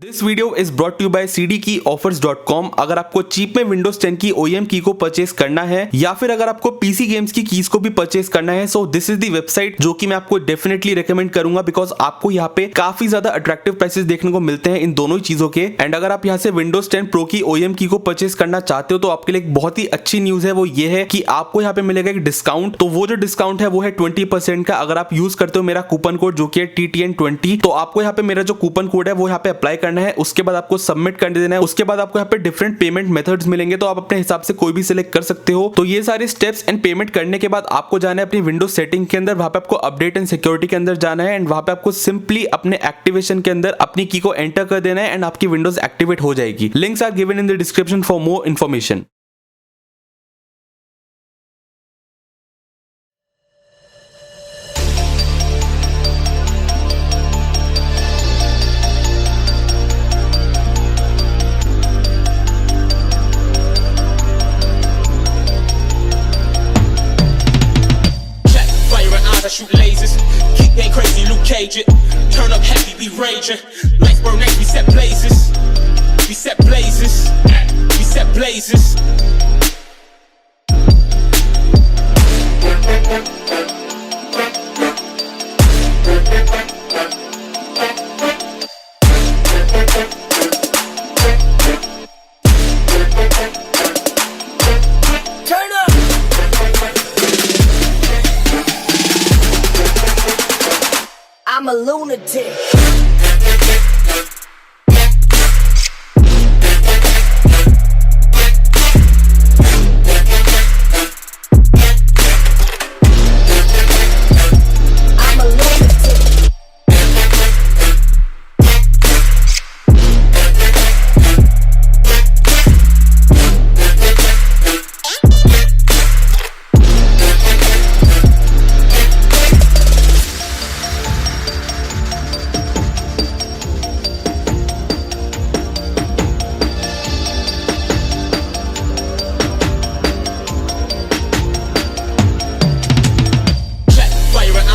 This video is brought to by cdkeyoffers.com। अगर आपको cheap में विंडोज 10 की OEM की को परचेस करना है या फिर अगर आपको पीसी गेम्स की कीज को भी परचेस करना है, so this is the website जो कि मैं आपको डेफिनेटली रेकमेंड करूंगा, बिकॉज आपको यहाँ पे काफी ज्यादा अट्रैक्टिव प्राइसेस देखने को मिलते हैं इन दोनों ही चीजों के। एंड अगर आप यहाँ से विंडोज 10 प्रो की OEM की को परचेस करना चाहते हो तो आपके लिए एक बहुत ही अच्छी न्यूज है, वो ये है कि आपको यहाँ पे मिलेगा एक डिस्काउंट। तो वो जो डिस्काउंट है वो है 20% का। अगर आप यूज करते हो मेरा कूपन कोड जो कि है TTN20, तो आपको यहाँ पे मेरा जो कूपन कोड है वो यहाँ पे अप्लाई करना है, उसके बाद आपको सबमिट कर देना है। उसके बाद आपको यहाँ पे डिफरेंट पेमेंट मेथड्स मिलेंगे, तो आप अपने हिसाब से कोई भी सिलेक्ट कर सकते हो। तो ये सारे स्टेप्स एंड पेमेंट करने के बाद आपको जाना है अपनी विंडोज सेटिंग के अंदर, वहां पे आपको अपडेट एंड सिक्योरिटी के अंदर जाना है एंड वहां पे आपको सिंपली अपने एक्टिवेशन के अंदर अपनी की को एंटर कर देना है एंड आपकी विंडोज एक्टिवेट हो जाएगी। Links are given in the description for more information. I shoot lasers, keep getting crazy, Luke Cage it. Turn up heavy, we raging. Lights burn next, we set blazes. We set blazes. We set blazes. Turn up. I'm a lunatic. I'm a lunatic.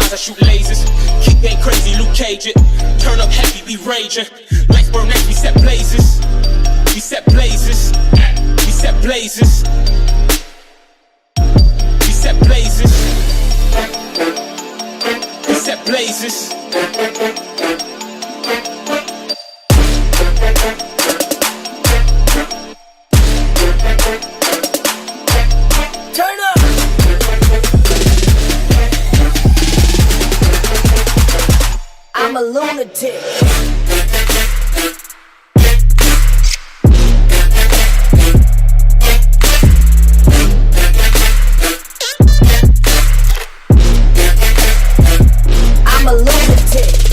I shoot lasers, keep getting crazy, Luke Cage it. Turn up heavy, we raging. Lights burn next, we set blazes. We set blazes. We set blazes. We set blazes. We set blazes. Turn up. I'm a lunatic. I'm a lunatic.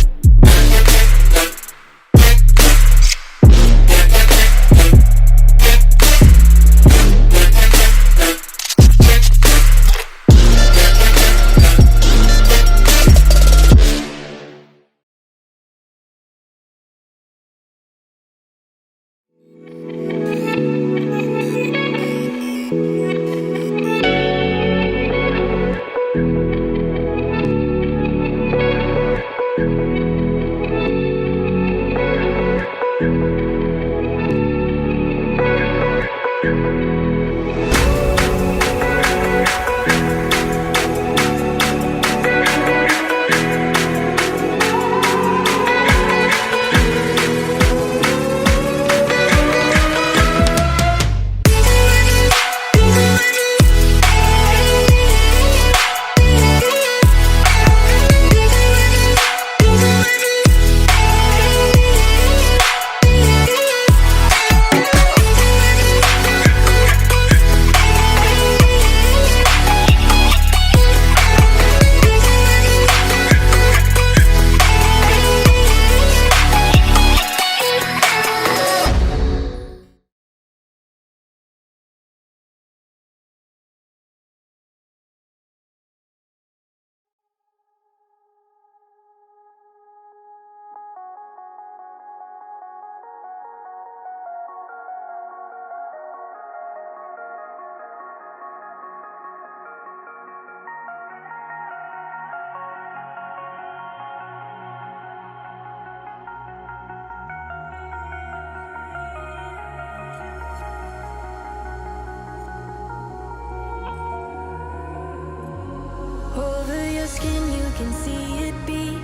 can see it beat,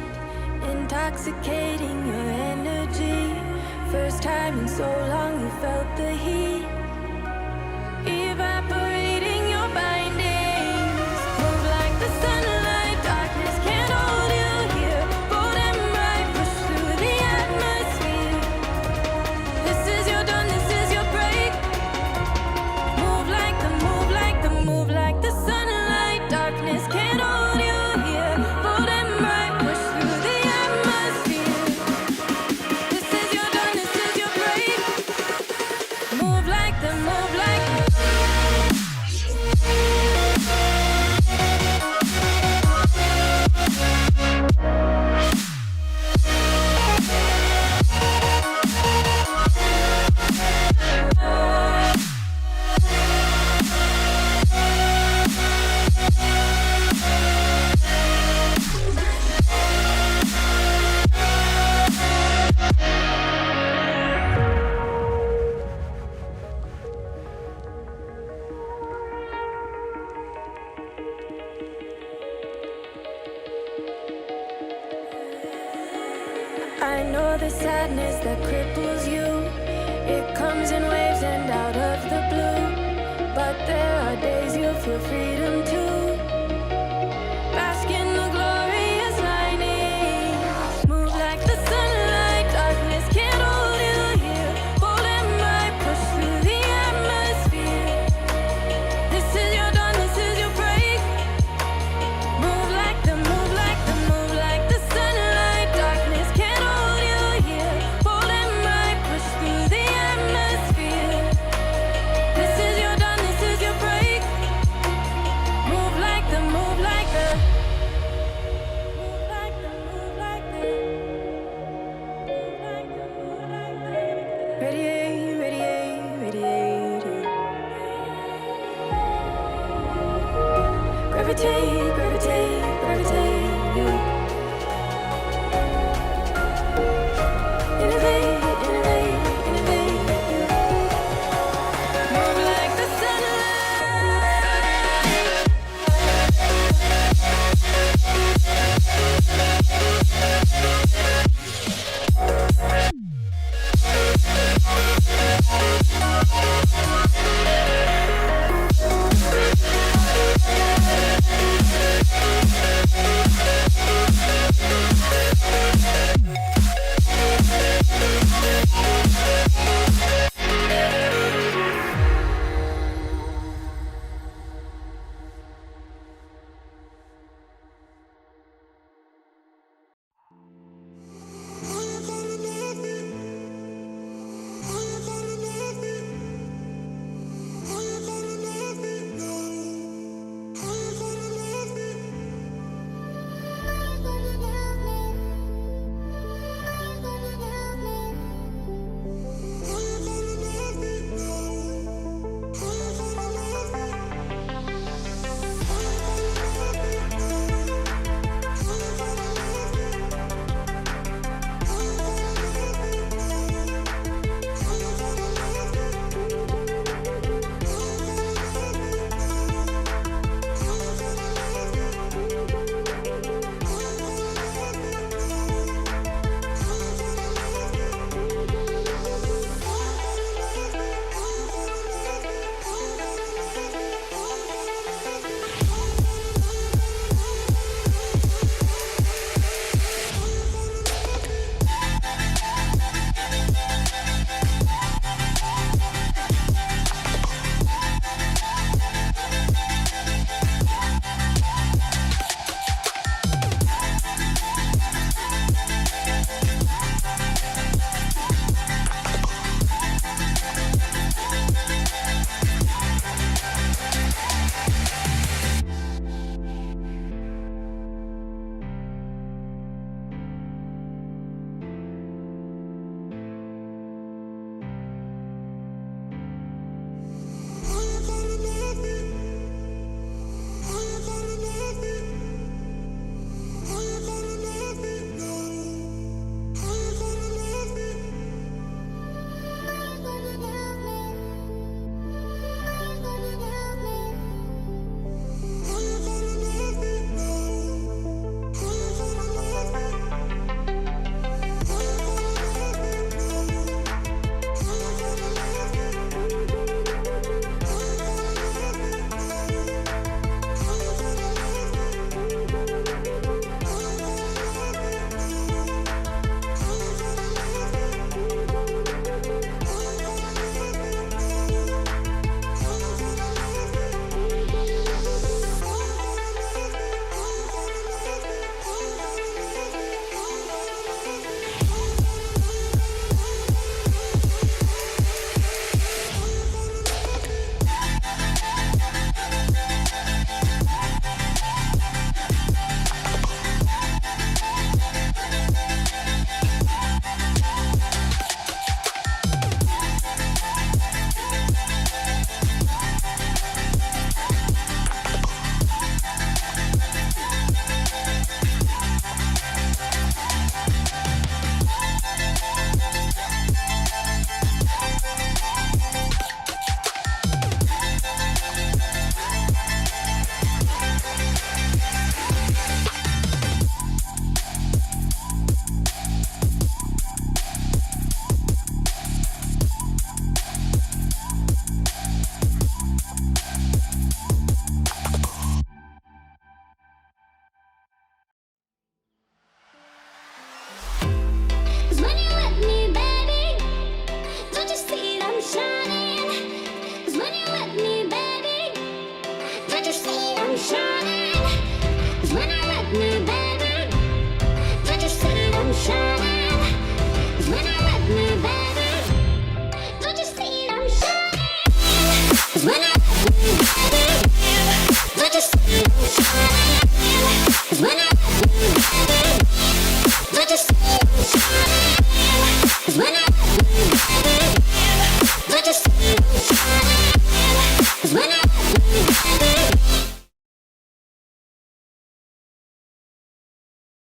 intoxicating your energy. First time in so long you felt the heat, evaporating your bindings. Move like the sunlight, darkness can't hold you here. Bold and bright, push through the atmosphere. This is your dawn, this is your break. Move like the, move like the, move like the sunlight, darkness can't hold you here. Bold and bright, push through the atmosphere. This is your dawn, this is your break. Move like the, move like the. I know the sadness that cripples you. It comes in waves and out of the blue. But there are days you feel freedom too. Bask in the glorious lightning. Move like the sunlight, darkness can't hold you here. Bold and bright, push through the atmosphere. This is your dawn, this is your break. Move like the, move like the, move like the sunlight, darkness can't hold you here. Bold and bright, push through the atmosphere. This is your dawn, this is your break. 'Cause when I